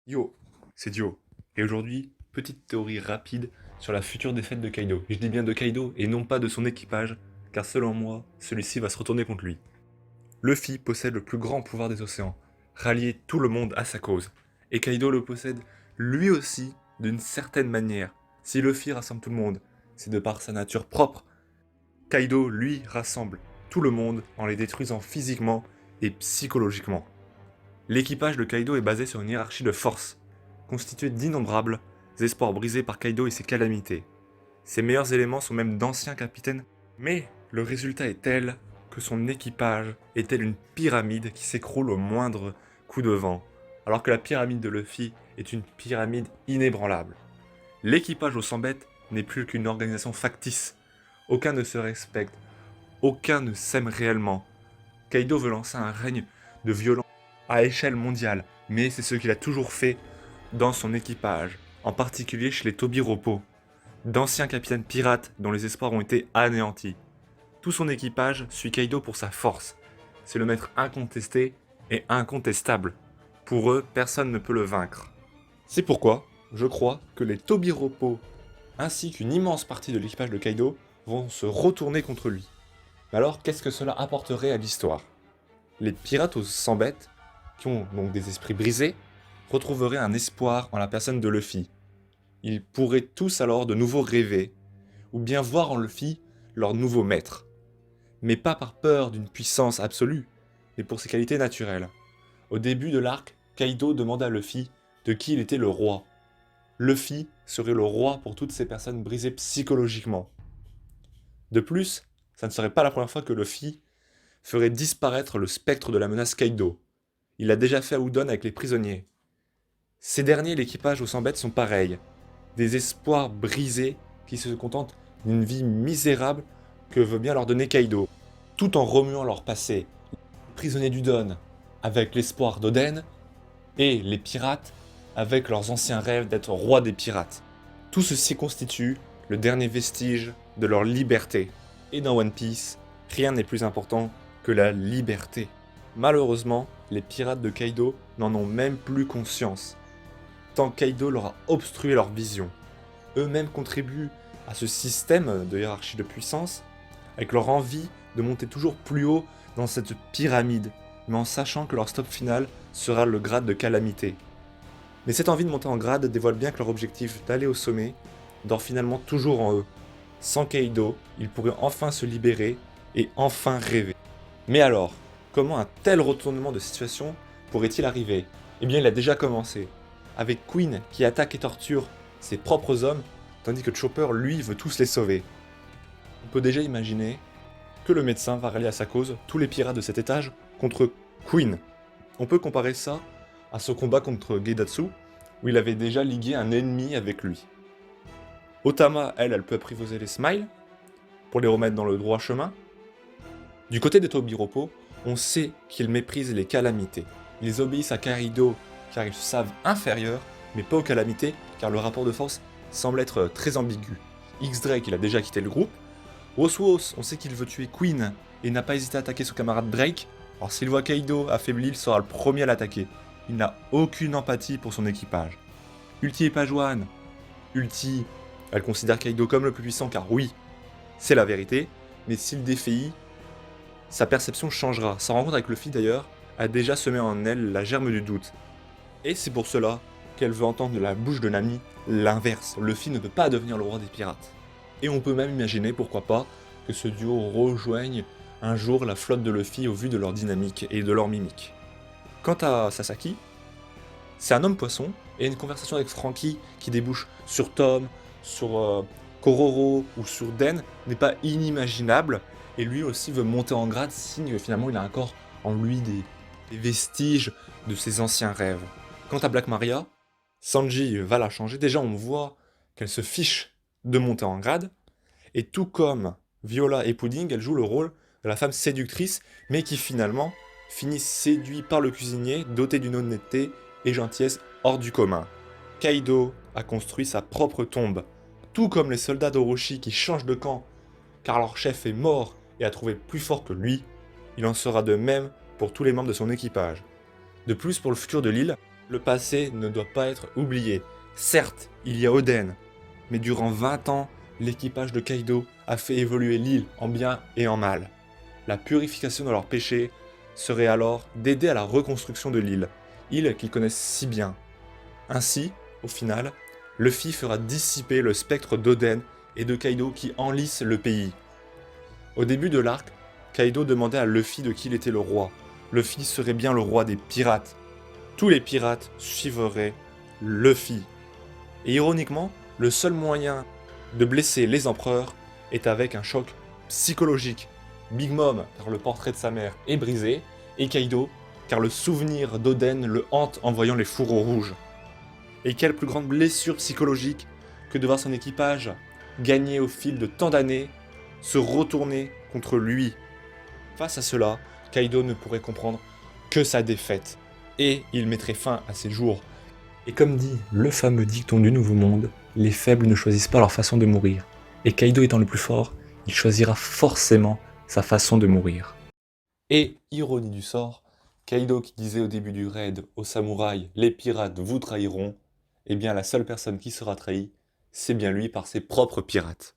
Yo, c'est Dio. Et aujourd'hui, petite théorie rapide sur la future défaite de Kaido. Et je dis bien de Kaido et non pas de son équipage, car selon moi, celui-ci va se retourner contre lui. Luffy possède le plus grand pouvoir des océans, rallier tout le monde à sa cause. Et Kaido le possède lui aussi d'une certaine manière. Si Luffy rassemble tout le monde, c'est de par sa nature propre. Kaido, lui, rassemble tout le monde en les détruisant physiquement et psychologiquement. L'équipage de Kaido est basé sur une hiérarchie de force, constituée d'innombrables espoirs brisés par Kaido et ses calamités. Ses meilleurs éléments sont même d'anciens capitaines, mais le résultat est tel que son équipage est tel une pyramide qui s'écroule au moindre coup de vent, alors que la pyramide de Luffy est une pyramide inébranlable. L'équipage au 100 bêtes n'est plus qu'une organisation factice. Aucun ne se respecte, aucun ne s'aime réellement. Kaido veut lancer un règne de violence à échelle mondiale, mais c'est ce qu'il a toujours fait dans son équipage, en particulier chez les Tobiropo, d'anciens capitaines pirates dont les espoirs ont été anéantis. Tout son équipage suit Kaido pour sa force. C'est le maître incontesté et incontestable. Pour eux, personne ne peut le vaincre. C'est pourquoi je crois que les Tobiropo, ainsi qu'une immense partie de l'équipage de Kaido, vont se retourner contre lui. Mais alors, qu'est-ce que cela apporterait à l'histoire? Les pirates aux 100 bêtes, qui ont donc des esprits brisés, retrouveraient un espoir en la personne de Luffy. Ils pourraient tous alors de nouveau rêver, ou bien voir en Luffy leur nouveau maître. Mais pas par peur d'une puissance absolue, mais pour ses qualités naturelles. Au début de l'arc, Kaido demanda à Luffy de qui il était le roi. Luffy serait le roi pour toutes ces personnes brisées psychologiquement. De plus, ça ne serait pas la première fois que Luffy ferait disparaître le spectre de la menace Kaido. Il l'a déjà fait à Udon avec les prisonniers. Ces derniers, l'équipage aux 100 bêtes, sont pareils. Des espoirs brisés qui se contentent d'une vie misérable que veut bien leur donner Kaido, tout en remuant leur passé. Les prisonniers d'Udon avec l'espoir d'Oden, et les pirates avec leurs anciens rêves d'être rois des pirates. Tout ceci constitue le dernier vestige de leur liberté. Et dans One Piece, rien n'est plus important que la liberté. Malheureusement, les pirates de Kaido n'en ont même plus conscience, tant Kaido leur a obstrué leur vision. Eux-mêmes contribuent à ce système de hiérarchie de puissance, avec leur envie de monter toujours plus haut dans cette pyramide, mais en sachant que leur stop final sera le grade de calamité. Mais cette envie de monter en grade dévoile bien que leur objectif d'aller au sommet dort finalement toujours en eux. Sans Kaido, ils pourraient enfin se libérer et enfin rêver. Mais alors, comment un tel retournement de situation pourrait-il arriver? Eh bien, il a déjà commencé, avec Queen qui attaque et torture ses propres hommes, tandis que Chopper, lui, veut tous les sauver. On peut déjà imaginer que le médecin va rallier à sa cause tous les pirates de cet étage contre Queen. On peut comparer ça à ce combat contre Gedatsu, où il avait déjà ligué un ennemi avec lui. Otama, elle peut apprivoiser les Smiles, pour les remettre dans le droit chemin. Du côté des Tobiropo, on sait qu'ils méprisent les calamités. Ils obéissent à Kaido car ils se savent inférieurs, mais pas aux calamités car le rapport de force semble être très ambigu. X-Drake, il a déjà quitté le groupe. Wos, on sait qu'il veut tuer Queen et n'a pas hésité à attaquer son camarade Drake. Alors s'il voit Kaido affaibli, il sera le premier à l'attaquer. Il n'a aucune empathie pour son équipage. Ulti et Pajuan. Ulti, elle considère Kaido comme le plus puissant car oui, c'est la vérité, mais s'il défaillit, sa perception changera. Sa rencontre avec Luffy d'ailleurs a déjà semé en elle la germe du doute. Et c'est pour cela qu'elle veut entendre de la bouche de Nami l'inverse. Luffy ne peut pas devenir le roi des pirates. Et on peut même imaginer, pourquoi pas, que ce duo rejoigne un jour la flotte de Luffy au vu de leur dynamique et de leur mimique. Quant à Sasaki, c'est un homme poisson, et une conversation avec Franky qui débouche sur Tom, sur Kororo ou sur Den n'est pas inimaginable, et lui aussi veut monter en grade, signe que finalement il a encore en lui des vestiges de ses anciens rêves. Quant à Black Maria, Sanji va la changer, déjà on voit qu'elle se fiche de monter en grade, et tout comme Viola et Pudding, elle joue le rôle de la femme séductrice, mais qui finalement finit séduit par le cuisinier, doté d'une honnêteté et gentillesse hors du commun. Kaido a construit sa propre tombe, tout comme les soldats d'Orochi qui changent de camp car leur chef est mort et a trouvé plus fort que lui, il en sera de même pour tous les membres de son équipage. De plus, pour le futur de l'île, Le passé ne doit pas être oublié. Certes, il y a Oden, mais durant 20 ans, l'équipage de Kaido a fait évoluer l'île en bien et en mal. La purification de leurs péchés serait alors d'aider à la reconstruction de l'île, île qu'ils connaissent si bien. Ainsi, au final, Luffy fera dissiper le spectre d'Oden et de Kaido qui enlissent le pays. Au début de l'arc, Kaido demandait à Luffy de qui il était le roi. Luffy serait bien le roi des pirates. Tous les pirates suivraient Luffy. Et ironiquement, le seul moyen de blesser les empereurs est avec un choc psychologique. Big Mom, car le portrait de sa mère est brisé, et Kaido, car le souvenir d'Oden le hante en voyant les fourreaux rouges. Et quelle plus grande blessure psychologique que de voir son équipage, gagné au fil de tant d'années, se retourner contre lui. Face à cela, Kaido ne pourrait comprendre que sa défaite, et il mettrait fin à ses jours. Et comme dit le fameux dicton du Nouveau Monde, les faibles ne choisissent pas leur façon de mourir. Et Kaido étant le plus fort, il choisira forcément sa façon de mourir. Et, ironie du sort, Kaido qui disait au début du raid aux samouraïs « Les pirates vous trahiront », eh bien la seule personne qui sera trahie, c'est bien lui par ses propres pirates.